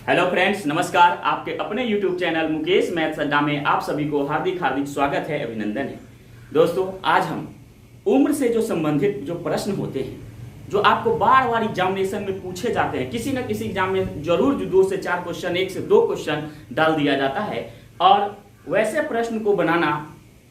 Hello friends, नमस्कार। आपके अपने YouTube चैनल मुकेश मैथ्स अड्डा में आप सभी को हार्दिक हार्दिक स्वागत है, अभिनंदन है। दोस्तों, आज हम उम्र से जो संबंधित जो प्रश्न होते हैं, जो आपको बार बार एग्जामिनेशन में पूछे जाते हैं, किसी न किसी एग्जाम में जरूर 2 से 4 क्वेश्चन, 1 से 2 क्वेश्चन डाल दिया जाता है। और वैसे प्रश्न को बनाना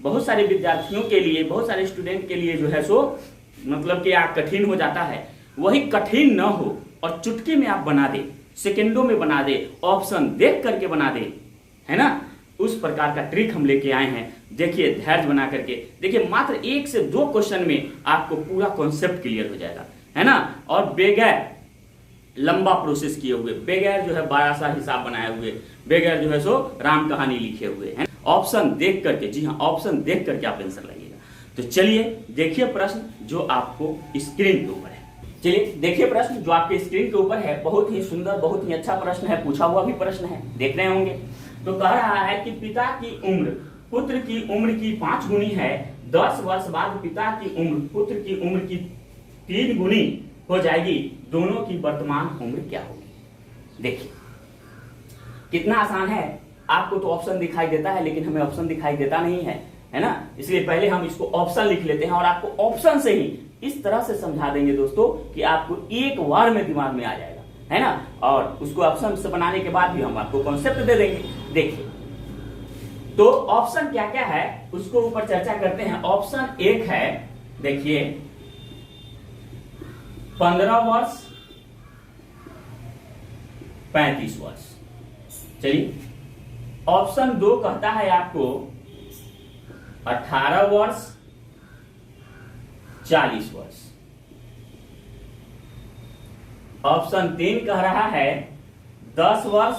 बहुत सारे विद्यार्थियों के लिए, बहुत सारे स्टूडेंट के लिए जो है सो मतलब कि कठिन हो जाता है। वही कठिन न हो और चुटकी में आप बना दे, सेकेंडों में बना दे, ऑप्शन देख करके बना दे, है ना। उस प्रकार का ट्रिक हम लेके आए हैं। देखिए, धैर्य बना करके देखिए, मात्र 1 से 2 क्वेश्चन में आपको पूरा कॉन्सेप्ट क्लियर हो जाएगा, है ना। और बगैर लंबा प्रोसेस किए हुए, बगैर जो है बड़ा सा हिसाब बनाए हुए, बगैर जो है सो राम कहानी लिखे हुए, है। ऑप्शन देख करके, जी हाँ, ऑप्शन देख करके आप आंसर लगाइएगा। तो चलिए देखिए प्रश्न जो आपको स्क्रीन के ऊपर है। चलिए देखिए प्रश्न जो आपके स्क्रीन के ऊपर है। बहुत ही सुंदर, बहुत ही अच्छा प्रश्न है, पूछा हुआ भी प्रश्न है, देख रहे होंगे। तो कह रहा है कि पिता की उम्र पुत्र की उम्र की 5 गुनी है। 10 वर्ष बाद पिता की उम्र पुत्र की उम्र की 3 गुनी हो जाएगी। दोनों की वर्तमान उम्र क्या होगी? देखिए कितना आसान है। आपको तो ऑप्शन दिखाई देता है, लेकिन हमें ऑप्शन दिखाई देता नहीं है ना। इसलिए पहले हम इसको ऑप्शन लिख लेते हैं और आपको ऑप्शन से ही इस तरह से समझा देंगे दोस्तों कि आपको एक बार में दिमाग में आ जाएगा, है ना। और उसको ऑप्शन से बनाने के बाद भी हम आपको कॉन्सेप्ट दे देंगे। देखिए, तो ऑप्शन क्या क्या है उसको ऊपर चर्चा करते हैं। ऑप्शन 1 है, देखिए, 15 वर्ष 35 वर्ष। चलिए, ऑप्शन 2 कहता है आपको 18 वर्ष 40 वर्ष। ऑप्शन 3 कह रहा है 10 वर्ष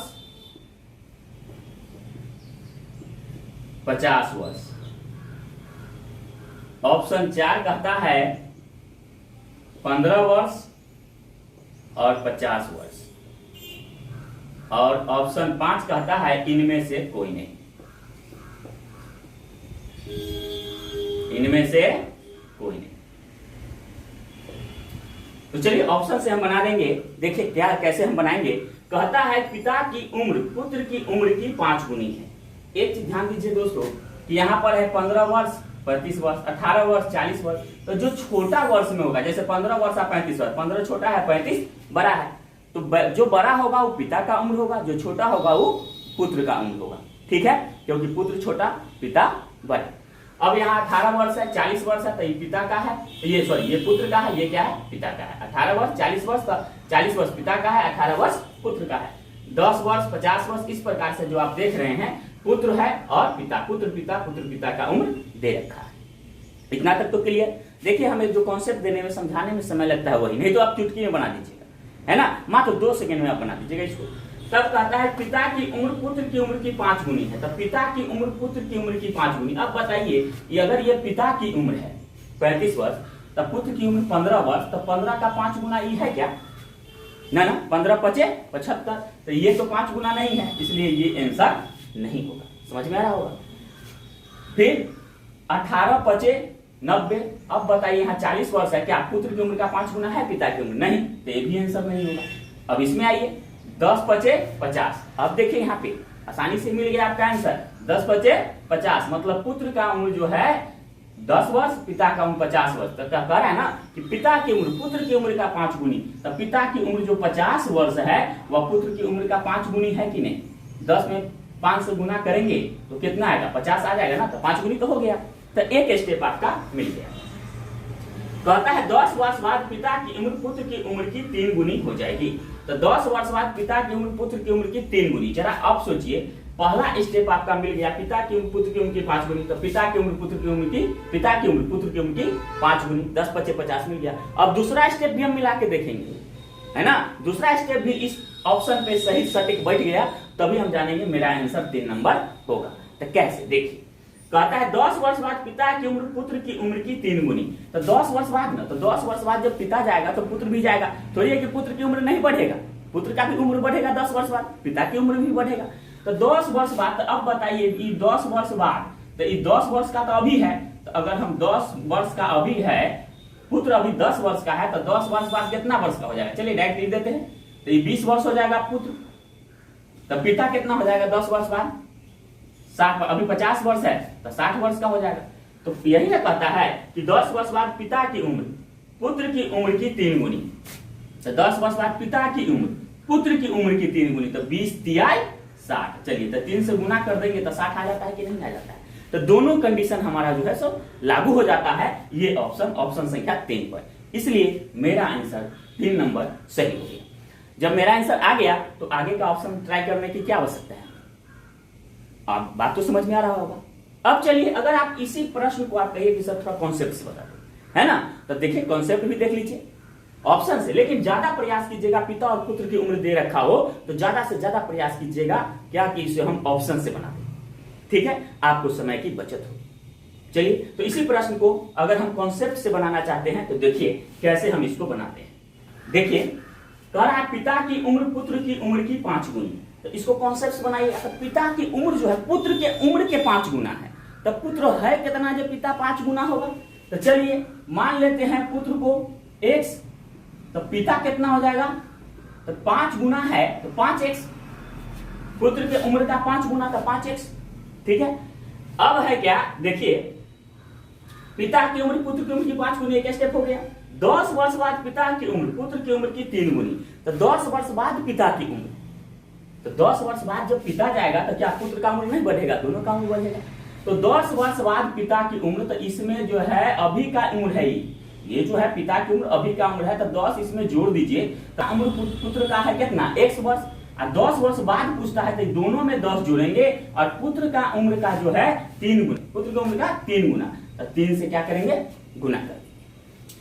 50 वर्ष। ऑप्शन 4 कहता है 15 वर्ष और 50 वर्ष। और ऑप्शन 5 कहता है इनमें से कोई नहीं, इनमें से कोई नहीं। तो चलिए ऑप्शन से हम बना देंगे। देखिए क्या, कैसे हम बनाएंगे। कहता है पिता की उम्र पुत्र की उम्र की 5 गुनी है। एक चीज ध्यान दीजिए दोस्तों कि यहाँ पर है 15 वर्ष 35 वर्ष, 18 वर्ष 40 वर्ष। तो जो छोटा वर्ष में होगा, जैसे 15 वर्ष और 35 वर्ष, 15 छोटा है, 35 बड़ा है, तो जो बड़ा होगा वो पिता का उम्र होगा, जो छोटा होगा वो पुत्र का उम्र होगा। ठीक है, क्योंकि पुत्र छोटा, पिता बड़ा। अब यहाँ 18 वर्ष है, 40 वर्ष है, तो ये पिता का है, ये सॉरी ये पुत्र का है, ये क्या है, पिता का है। 18 वर्ष 40 वर्ष, 40 वर्ष पिता का है, 18 वर्ष पुत्र का है। 10 वर्ष 50 वर्ष, इस प्रकार से जो आप देख रहे हैं पुत्र है और पिता, पुत्र पिता का उम्र दे रखा है। इतना तक तो क्लियर। देखिए, हमें जो कॉन्सेप्ट देने में, समझाने में समय लगता है वही, नहीं तो आप चुटकी में बना दीजिएगा, है ना। मात्र 2 सेकंड में आप बना दीजिएगा इसको। तब कहता है पिता की उम्र पुत्र की उम्र की 5 गुनी है। तब पिता की उम्र पुत्र की उम्र की 5 गुनी। अब बताइए, अगर ये पिता की उम्र है 35 वर्ष, तब पुत्र की उम्र 15 वर्ष, तब 15 का 5 गुना ये है क्या? ना, 15 पचे 75। तो ये तो 5 गुना नहीं है, इसलिए ये आंसर नहीं होगा। समझ में आ रहा होगा। फिर 18 पचे 90। अब बताइए, यहाँ 40 वर्ष है, क्या पुत्र की उम्र का 5 गुना है पिता की उम्र? नहीं, तो ये भी आंसर नहीं होगा। अब इसमें आइए, 10 पचे 50। अब देखिए यहाँ पे आसानी से मिल गया आपका आंसर। 10 पचे 50 मतलब पुत्र का उम्र जो है 10 वर्ष, पिता का उम्र 50 वर्ष। तो कह रहा है ना कि पिता की उम्र पुत्र की उम्र का 5 गुनी। तो पिता की उम्र जो 50 वर्ष है वह पुत्र की उम्र का 5 गुनी है कि नहीं? 10 में 5 से गुना करेंगे तो कितना आएगा? 50 आ जाएगा ना। तो 5 गुनी तो हो गया। तो एक स्टेप आपका मिल गया। कहता है 10 वर्ष बाद पिता की उम्र पुत्र की उम्र की 3 गुनी हो जाएगी। तो 10 वर्ष बाद पिता की उम्र पुत्र की उम्र की 3 गुनी। जरा अब सोचिए, पहला स्टेप आपका मिल गया, पिता की उम्र पुत्र की उम्र की 5 गुनी। तो पिता की उम्र पुत्र की उम्र की, पिता की उम्र पुत्र की उम्र की 5 गुनी, 10 पचे 50 मिल गया। अब दूसरा स्टेप भी हम मिला के देखेंगे, है ना। दूसरा स्टेप भी इस ऑप्शन पे सही सटीक बैठ गया, तभी हम जानेंगे मेरा आंसर 3 नंबर होगा। तो कैसे, देखिए, कहता है 10 वर्ष बाद पिता की उम्र पुत्र की उम्र की 3 गुनी। तो 10 वर्ष बाद ना, तो 10 वर्ष बाद जब पिता जाएगा तो पुत्र भी जाएगा। थोड़ी है कि पुत्र की उम्र नहीं बढ़ेगा, पुत्र का भी उम्र बढ़ेगा 10 वर्ष बाद, पिता की उम्र भी बढ़ेगा। तो 10 वर्ष बाद, तो अब बताइए, 10 वर्ष बाद, तो ये 10 वर्ष का तो अभी है। तो अगर हम 10 वर्ष का अभी है, पुत्र अभी 10 वर्ष का है, तो 10 वर्ष बाद कितना वर्ष का हो जाएगा? चलिए डायरेक्ट लिख देते हैं। तो ये 20 वर्ष हो जाएगा पुत्र, तो पिता कितना हो जाएगा 10 वर्ष बाद? 60, अभी 50 वर्ष है तो 60 वर्ष का हो जाएगा। तो यही ना कहता है कि 10 वर्ष बाद पिता की उम्र पुत्र की उम्र की 3 गुनी। तो 10 वर्ष बाद पिता की उम्र पुत्र की उम्र की 3 गुनी, तो 20 तिहाई 60। चलिए तो 3 से गुना कर देंगे तो 60 आ जाता है कि नहीं आ जाता है? तो दोनों कंडीशन हमारा जो है सो लागू हो जाता है ये ऑप्शन संख्या 3 पर। इसलिए मेरा आंसर 3 नंबर सही हो गया। जब मेरा आंसर आ गया तो आगे का ऑप्शन ट्राई करने की क्या आवश्यकता है? आप बात तो समझ में आ रहा होगा। अब चलिए अगर आप इसी प्रश्न को आप कहिए कि सर थोड़ा कॉन्सेप्ट से बता दो, है ना, तो देखिए कॉन्सेप्ट भी देख लीजिए ऑप्शन से, लेकिन ज्यादा प्रयास कीजिएगा। पिता और पुत्र की उम्र दे रखा हो तो ज्यादा से ज्यादा प्रयास कीजिएगा क्या कि इसे हम ऑप्शन से बना दें, ठीक है, आपको समय की बचत होगी। चलिए तो इसी प्रश्न को अगर हम कॉन्सेप्ट से बनाना चाहते हैं तो देखिए कैसे हम इसको बनाते हैं। देखिए कह रहा है पिता की उम्र पुत्र की उम्र की 5 गुनी, तो इसको कॉन्सेप्ट से बनाइए। तो पिता की उम्र जो है पुत्र के उम्र के 5 गुना है, तो पुत्र है कितना जो पिता 5 गुना होगा? तो चलिए मान लेते हैं पुत्र को x, तो पिता कितना हो जाएगा? तो 5 गुना है तो 5x, पुत्र के उम्र का 5 गुना का 5x, ठीक है। अब है क्या, देखिए पिता की उम्र पुत्र की उम्र की 5 गुनी, एक स्टेप हो गया। 10 वर्ष बाद पिता की उम्र पुत्र की उम्र की 3 गुनी, तो 10 वर्ष बाद पिता की उम्र, तो 10 वर्ष बाद जब पिता जाएगा तो क्या पुत्र का उम्र नहीं बढ़ेगा? दोनों का उम्र बढ़ेगा। तो 10 वर्ष बाद पिता की उम्र, तो इसमें जो है अभी का उम्र है, ये जो है पिता की उम्र अभी का उम्र है, तो 10 इसमें जोड़ दीजिए तो उम्र पुत्र का है कितना? x वर्ष। और 10 वर्ष बाद पूछता है तो दोनों में 10 जोड़ेंगे और पुत्र का उम्र का जो है 3 गुना, पुत्र की उम्र का 3 गुना, तो 3 से क्या करेंगे? गुना करेंगे।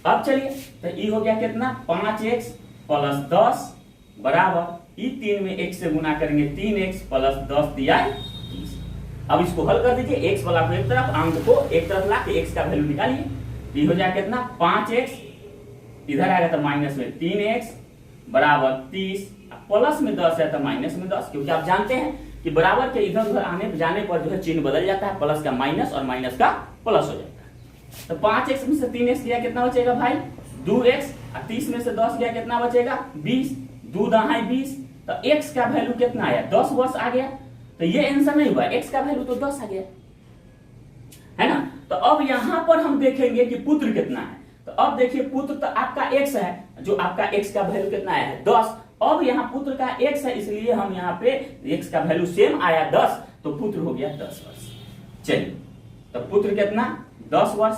अब चलिए तो ये हो गया कितना? 5x प्लस 10 बराबर ये 3 में x से गुना करेंगे 3x प्लस 10 दिया 30। अब इसको हल कर दीजिए, x वाला को एक तरफ, अंक को एक तरफ ला के x का वैल्यू निकालिए। ये हो जाएगा कितना? 5x, इधर आएगा तो माइनस में 3x बराबर 30, प्लस में 10 है तो माइनस में 10, क्योंकि आप जानते हैं कि बराबर के इधर उधर आने जाने पर जो है चिन्ह बदल जाता है, प्लस का माइनस और माइनस का प्लस हो जाता है। तो 5x में से 3x गया कितना बचेगा भाई? 2x, और 30 में से 10 गया कितना बचेगा? 20, 2 दहाई 20, तो x का वैल्यू कितना आया? 10 वर्ष आ गया। तो ये आंसर नहीं हुआ, x का वैल्यू तो 10 आ गया, है ना। तो अब यहां पर हम देखेंगे कि पुत्र कितना है। तो अब देखिए पुत्र तो आपका x है, जो आपका x का वैल्यू कितना आया है? 10। अब यहाँ पुत्र का x है, इसलिए हम यहाँ पे x का वैल्यू सेम आया 10, तो पुत्र हो गया 10 वर्ष। चलिए तो पुत्र कितना? 10 वर्ष,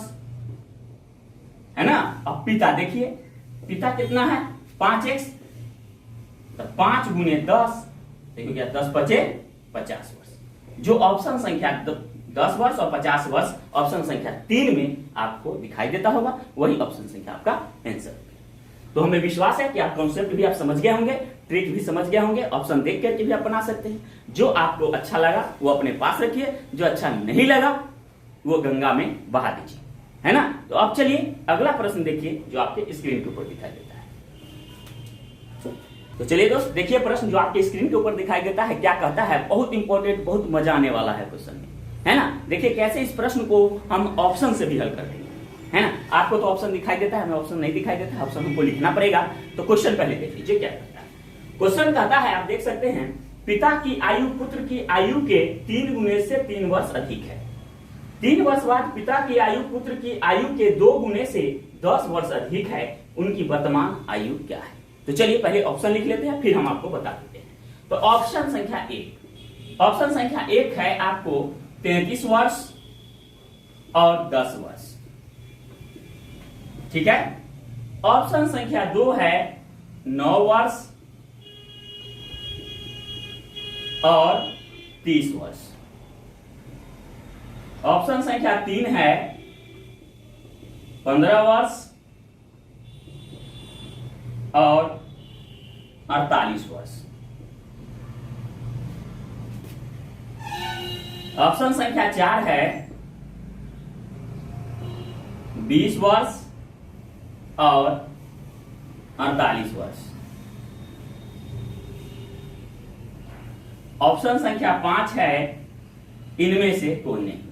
है ना। अब पिता देखिए, पिता कितना है? 5x, तो 5 गुने 10 हो गया 10 पचे 50 वर्ष। जो ऑप्शन संख्या 10 वर्ष और 50 वर्ष ऑप्शन संख्या 3 में आपको दिखाई देता होगा, वही ऑप्शन संख्या आपका आंसर। तो हमें विश्वास है कि आप कॉन्सेप्ट भी आप समझ गए होंगे, ट्रिक भी समझ गए होंगे, ऑप्शन देख करके भी आप बना सकते हैं। जो आपको अच्छा लगा वो अपने पास रखिए, जो अच्छा नहीं लगा वो गंगा में बहा दीजिए, है ना। तो अब चलिए अगला प्रश्न देखिए जो आपके स्क्रीन के ऊपर दिखाई देता है। तो चलिए दोस्त देखिए प्रश्न जो आपके स्क्रीन के ऊपर दिखाई देता है क्या कहता है। बहुत इंपॉर्टेंट, बहुत मजा आने वाला है क्वेश्चन में, है ना। देखिए कैसे इस प्रश्न को हम ऑप्शन से भी हल कर देंगे, है ना। आपको तो ऑप्शन दिखाई देता है, हमें ऑप्शन नहीं दिखाई देता है, ऑप्शन हमको लिखना पड़ेगा। तो क्वेश्चन पहले देख लीजिए क्या कहता है। क्वेश्चन कहता है, आप देख सकते हैं, पिता की आयु पुत्र की आयु के 3 गुने से 3 वर्ष अधिक है। 3 वर्ष बाद पिता की आयु पुत्र की आयु के 2 गुने से 10 वर्ष अधिक है, उनकी वर्तमान आयु क्या है। तो चलिए पहले ऑप्शन लिख लेते हैं, फिर हम आपको बता देते हैं। तो ऑप्शन संख्या 1, ऑप्शन संख्या 1 है आपको 33 वर्ष और 10 वर्ष, ठीक है। ऑप्शन संख्या 2 है 9 वर्ष और 30 वर्ष। ऑप्शन संख्या 3 है 15 वर्ष और 48 वर्ष। ऑप्शन संख्या 4 है 20 वर्ष और 48 वर्ष। ऑप्शन संख्या 5 है इनमें से कोई नहीं।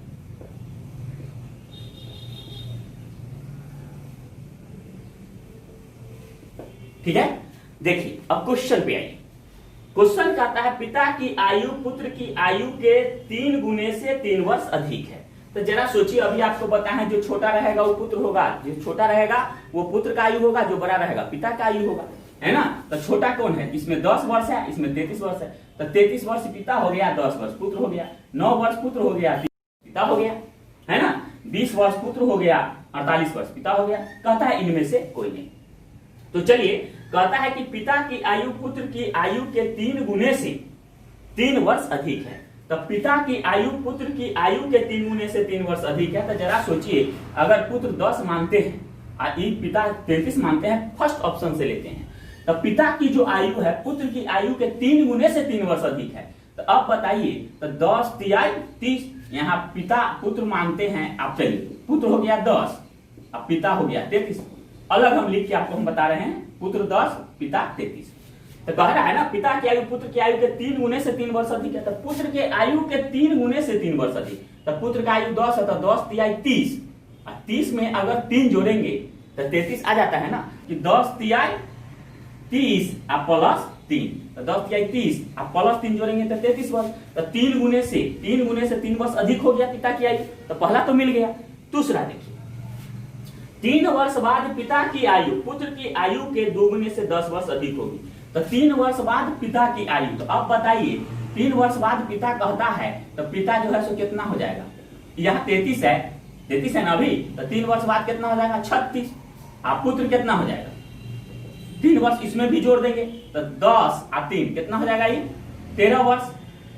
ठीक है, देखिए अब क्वेश्चन पे आइए। क्वेश्चन कहता है पिता की आयु पुत्र की आयु के 3 गुने से 3 वर्ष अधिक है। तो जरा सोचिए, अभी आपको पता है जो छोटा रहेगा वो पुत्र होगा, जो छोटा रहेगा वो पुत्र का आयु होगा, जो बड़ा रहेगा पिता का आयु होगा, है ना। तो छोटा कौन है, इसमें 10 वर्ष है, इसमें 33 वर्ष है। तो 33 वर्ष पिता हो गया, 10 वर्ष पुत्र हो गया, 9 वर्ष पुत्र हो गया, पिता हो गया, है ना। 20 वर्ष पुत्र हो गया, 48 वर्ष पिता हो गया। कहता है इनमें से कोई नहीं। तो चलिए, कहता है कि पिता की आयु पुत्र की आयु के 3 गुने से 3 वर्ष अधिक है। तो पिता की आयु पुत्र की आयु के 3 गुने से 3 वर्ष अधिक है। तो जरा सोचिए, अगर पुत्र 10 मानते हैं और पिता 33 मानते हैं, फर्स्ट ऑप्शन से लेते हैं, तो पिता की जो आयु है पुत्र की आयु के 3 गुने से 3 वर्ष अधिक है। तो अब बताइए, तो 10 तिहाई 30, यहाँ पिता पुत्र मानते हैं आप, चलिए पुत्र हो गया 10 अब पिता हो गया 33, अलग हम लिख के आपको हम बता रहे हैं, पुत्र 10 पिता 33। तो कह रहा है ना पिता की आयु पुत्र की आयु के 3 गुने से 3 वर्ष अधिक है। तो पुत्र के आयु के 3 गुने से 3 वर्ष अधिक, तो पुत्र का आयु 10 है, तो 10 तिहाई 30, और 30 में अगर 3 जोड़ेंगे तो 33 आ जाता है ना, कि 10 तिहाई 30 आप प्लस 3, तो 10 तिहाई 30 आप प्लस 3 जोड़ेंगे तो 33 वर्ष। तो 3 गुने से 3 वर्ष अधिक हो गया पिता की आयु, तो पहला तो मिल गया। दूसरा देखिए, 3 वर्ष बाद पिता की आयु पुत्र की आयु के 2 गुने से 10 वर्ष अधिक होगी। तो 3 वर्ष बाद पिता की आयु, तो अब बताइए 3 वर्ष बाद पिता कहता है, तो पिता जो है सो कितना हो जाएगा, यहाँ 33 है ना अभी, तो 3 वर्ष बाद कितना हो जाएगा 36, आप पुत्र कितना हो जाएगा 3 वर्ष इसमें भी जोड़ देंगे, तो 10 और 3 कितना हो जाएगा, ये 13 वर्ष।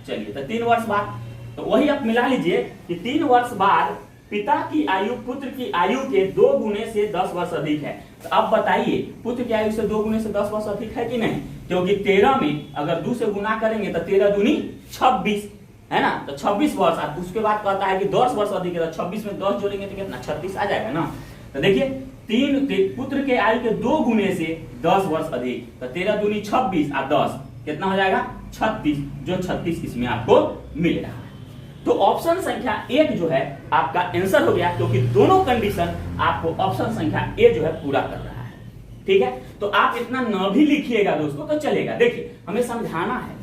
चलिए, तो 3 वर्ष बाद, तो वही आप मिला लीजिए कि 3 वर्ष बाद पिता की आयु पुत्र की आयु के 2 गुने से 10 वर्ष अधिक है। तो अब बताइए पुत्र की आयु से 2 गुने से 10 वर्ष अधिक है कि नहीं, क्योंकि 13 में अगर 2 से गुना करेंगे तो 13 दूनी 26, है ना। तो 26 वर्ष, और उसके बाद कहता है कि 10 वर्ष अधिक है, तो 26 में 10 जोड़ेंगे तो कितना 36 आ जाएगा ना। तो देखिए, 3 पुत्र के आयु के 2 गुने से 10 वर्ष अधिक, तो 13 दूनी 26 और 10 कितना हो जाएगा 36, जो 36 इसमें आपको मिल रहा है। तो ऑप्शन संख्या 1 जो है आपका आंसर हो गया, क्योंकि दोनों कंडीशन आपको ऑप्शन संख्या ए जो है पूरा कर रहा है। ठीक है, तो आप इतना न भी लिखिएगा दोस्तों तो चलेगा। देखिए, हमें समझाना है,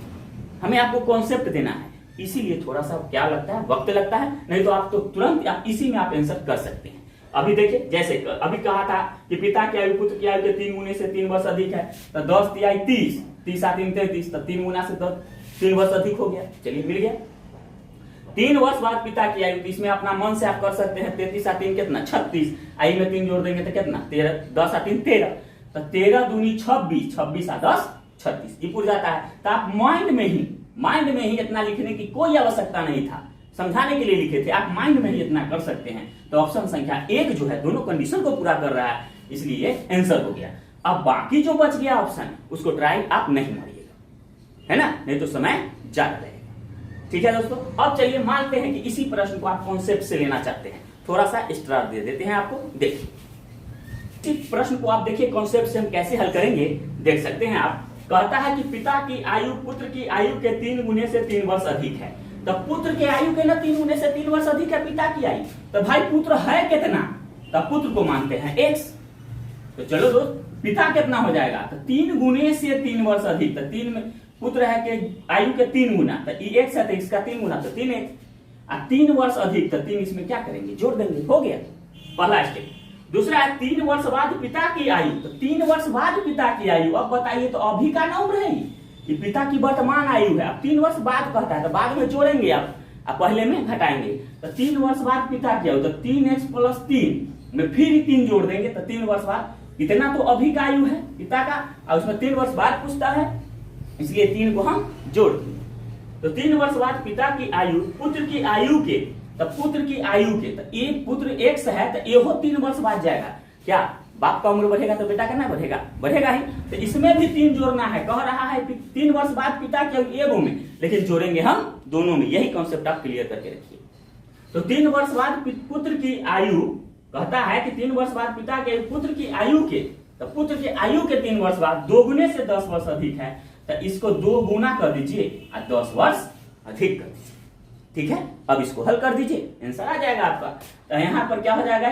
हमें आपको कॉन्सेप्ट देना है, इसीलिए थोड़ा सा क्या लगता है, वक्त लगता है, नहीं तो आप तो तुरंत आप इसी में आप आंसर कर सकते हैं। अभी देखिए, जैसे अभी कहा था कि पिता की आयु पुत्र की आयु के 3 गुने से 3 वर्ष अधिक है, तो 10 तिहाई 30, 30 और 3 33, तो 3 गुना से 3 वर्ष अधिक हो गया। चलिए, मिल गया। 3 वर्ष बाद पिता की आयु, इसमें अपना मन से आप कर सकते हैं, 33 और 3 कितना 36, आई में 3 जोड़ देंगे तो कितना 13, 10 और 3 13, तो 13 दूनी 26, 26 और 10 36, ये पूछ जाता है। तो आप माइंड में ही इतना लिखने की कोई आवश्यकता नहीं था, समझाने के लिए लिखे थे, आप माइंड में ही इतना कर सकते हैं। तो ऑप्शन संख्या 1 जो है दोनों कंडीशन को पूरा कर रहा है, इसलिए आंसर हो गया। अब बाकी जो बच गया ऑप्शन, उसको ट्राई आप नहीं मारिएगा, है ना, नहीं तो समय ज्यादा लगेगा। ठीक है दोस्तों, अब चलिए मानते हैं कि इसी प्रश्न को आप कॉन्सेप्ट से लेना चाहते हैं, थोड़ा सा एक्स्ट्रा दे देते हैं आपको। देखिए, इस प्रश्न को आप देखिए कॉन्सेप्ट से हम कैसे हल करेंगे, देख सकते हैं आप। कहता है कि पिता की आयु पुत्र की आयु के 3 गुने से 3 वर्ष अधिक है। तो पुत्र के आयु के ना 3 गुने से 3 वर्ष अधिक है पिता की आयु, तो भाई पुत्र है कितना, तो पुत्र को मानते हैं x। तो चलो दोस्त, पिता कितना हो जाएगा, तो 3 गुने से 3 वर्ष अधिक, तो 3 में पुत्र है कि आयु के 3 गुना, तो ये x है तो इसका 3 गुना, तो 3x, और 3 वर्ष अधिक, तो 3 इसमें क्या करेंगे, जोड़ देंगे, हो गया पहला स्टेप। दूसरा है 3 वर्ष बाद पिता की आयु, तो 3 वर्ष बाद पिता की आयु। अब बताइए, तो अभी का ना उम्र है कि पिता की वर्तमान आयु है, अब 3 वर्ष बाद कहता है, तो बाद में जोड़ेंगे आप, पहले में घटाएंगे, तो 3 वर्ष बाद पिता की आयु, तो 3x + 3 में फिर 3 जोड़ देंगे, तो 3 वर्ष बाद, इतना तो अभी का आयु है पिता का, और उसमें 3 वर्ष बाद पूछता है, इसलिए 3 को हम जोड़ देंगे। तो 3 वर्ष बाद पिता की आयु पुत्र की आयु के, तो पुत्र की आयु के, तो ये पुत्र x है, तो ये 3 वर्ष बाद जाएगा। क्या बाप का उम्र बढ़ेगा तो बेटा का ना बढ़ेगा ही, तो इसमें भी 3 जोड़ना है। कह रहा है 3 वर्ष बाद पिता की आयु एगो में, लेकिन जोड़ेंगे हम दोनों में, यही कॉन्सेप्ट आप क्लियर करके रखिए। तो 3 वर्ष बाद पुत्र की आयु, कहता है कि 3 वर्ष बाद पिता के पुत्र की आयु के, तो पुत्र की आयु के 3 वर्ष बाद 2 गुने से 10 वर्ष अधिक है, तो इसको 2 गुना कर दीजिए और 10 वर्ष अधिक कर दीजिए। ठीक है, अब इसको हल कर दीजिए, आंसर आ जाएगा आपका। तो यहाँ पर क्या हो जाएगा,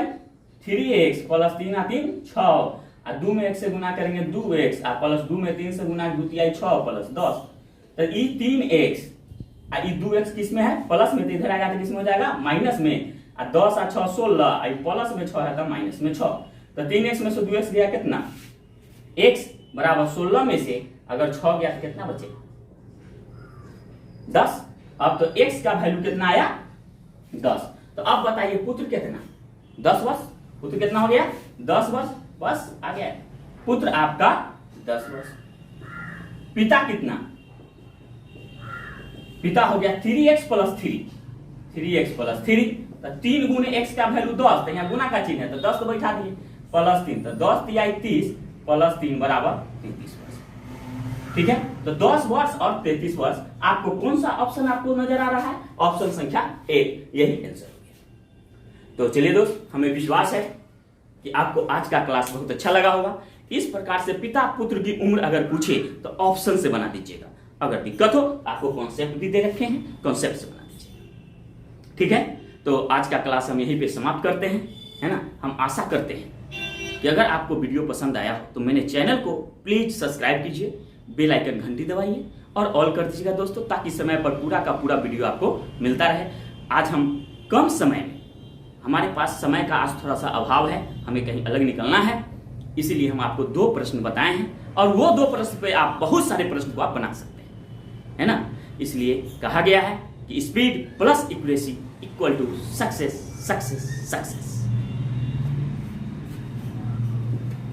3x + 3 और 3 6, और 2 में 1 से गुना करेंगे 2x, और +2 में 3 से गुना 2 6 + 10, तो ये 3x और ये 2x किस में है, प्लस में, तो इधर आएगा तो किस में हो जाएगा, माइनस में। और 10 और 6 16, प्लस में 6 है तो माइनस में 6। तो 3x में से 2x गया कितना, x बराबर 16 में से अगर 6 गया तो कितना बचेगा, 10। अब तो x का वैल्यू कितना आया, 10। तो अब बताइए पुत्र कितना, 10 वर्ष। पुत्र कितना हो गया, 10 वर्ष। बस आ गया, पुत्र आपका 10 वर्ष। पिता कितना, पिता हो गया 3x प्लस 3, 3x प्लस 3। तो 3 गुने x का वैल्यू 10, तो यहाँ गुना का चिन्ह है तो 10 तो बैठा दिए, प्लस 3, तो 10 तिया 30 प्लस 3 बराबर 33 वर्ष। ठीक है, तो 10 वर्ष और 33 वर्ष। आपको कौन सा ऑप्शन आपको नजर आ रहा है, ऑप्शन संख्या 1, यही आंसर हो गया। तो चलिए दोस्त, हमें विश्वास है कि आपको आज का क्लास बहुत अच्छा लगा होगा। इस प्रकार से पिता पुत्र की उम्र अगर पूछे तो ऑप्शन से बना दीजिएगा, अगर दिक्कत हो आपको कॉन्सेप्ट भी दे रखे हैं, कॉन्सेप्ट से बना दीजिएगा। ठीक है, तो आज का क्लास हम यहीं पे समाप्त करते हैं, है ना। हम आशा करते हैं कि अगर आपको वीडियो पसंद आया हो तो मेरे चैनल को प्लीज सब्सक्राइब कीजिए, बेल आइकन घंटी दबाइए और ऑल कर दीजिएगा दोस्तों, ताकि समय पर पूरा का पूरा वीडियो आपको मिलता रहे। आज हम कम समय में, हमारे पास समय का आज थोड़ा सा अभाव है, हमें कहीं अलग निकलना है, इसीलिए हम आपको 2 प्रश्न बताए हैं और वो 2 प्रश्न पे आप बहुत सारे प्रश्न को आप बना सकते हैं, है ना। इसलिए कहा गया है कि speed plus accuracy equal to success, success, success.